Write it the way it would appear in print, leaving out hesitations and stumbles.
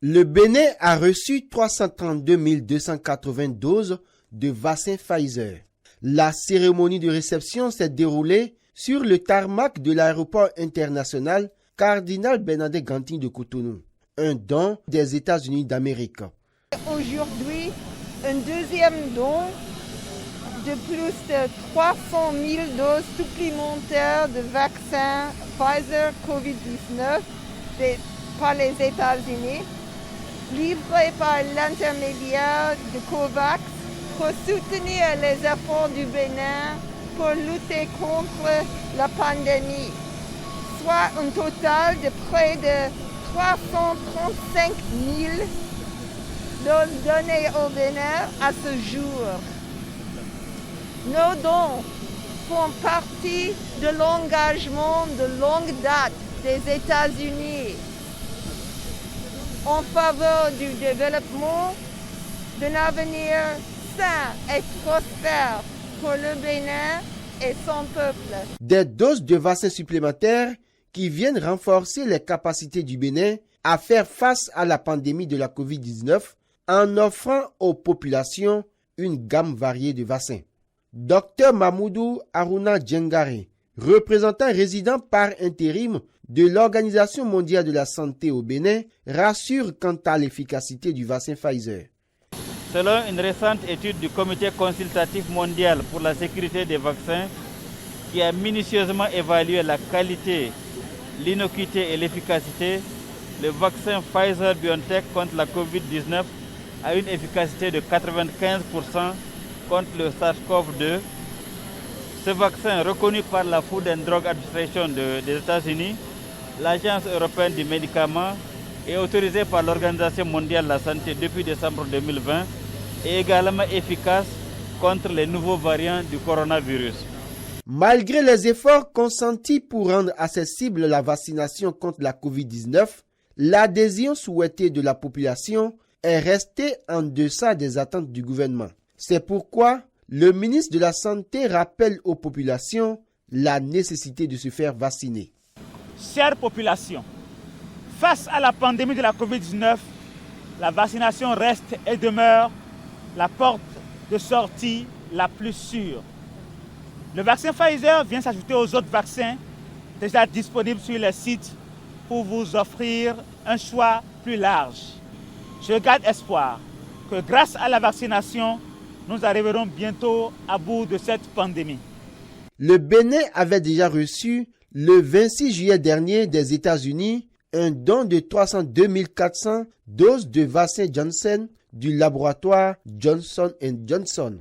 Le Bénin a reçu 332 280 doses de vaccin Pfizer. La cérémonie de réception s'est déroulée sur le tarmac de l'aéroport international Cardinal Bernadette Gantine de Cotonou, un don des États-Unis d'Amérique. Aujourd'hui, un deuxième don de plus de 300 000 doses supplémentaires de vaccin Pfizer COVID-19 par les États-Unis, livré par l'intermédiaire de COVAX pour soutenir les efforts du Bénin pour lutter contre la pandémie, soit un total de près de 335 000 doses données au Bénin à ce jour. Nos dons font partie de l'engagement de longue date des États-Unis en faveur du développement d'un avenir sain et prospère pour le Bénin et son peuple. Des doses de vaccins supplémentaires qui viennent renforcer les capacités du Bénin à faire face à la pandémie de la COVID-19 en offrant aux populations une gamme variée de vaccins. Dr Mamoudou Aruna Djengare, représentant résident par intérim de l'Organisation mondiale de la santé au Bénin, rassure quant à l'efficacité du vaccin Pfizer. Selon une récente étude du Comité consultatif mondial pour la sécurité des vaccins, qui a minutieusement évalué la qualité, l'innocuité et l'efficacité, le vaccin Pfizer-BioNTech contre la COVID-19 a une efficacité de 95% contre le SARS-CoV-2. Ce vaccin, reconnu par la Food and Drug Administration des États-Unis, l'Agence européenne du médicament, et autorisé par l'Organisation mondiale de la santé depuis décembre 2020, est également efficace contre les nouveaux variants du coronavirus. Malgré les efforts consentis pour rendre accessible la vaccination contre la COVID-19, l'adhésion souhaitée de la population est restée en deçà des attentes du gouvernement. C'est pourquoi le ministre de la Santé rappelle aux populations la nécessité de se faire vacciner. Chère population, face à la pandémie de la COVID-19, la vaccination reste et demeure la porte de sortie la plus sûre. Le vaccin Pfizer vient s'ajouter aux autres vaccins déjà disponibles sur le site pour vous offrir un choix plus large. Je garde espoir que grâce à la vaccination, nous arriverons bientôt à bout de cette pandémie. Le Bénin avait déjà reçu le 26 juillet dernier des États-Unis un don de 302 400 doses de vaccin Johnson du laboratoire Johnson & Johnson.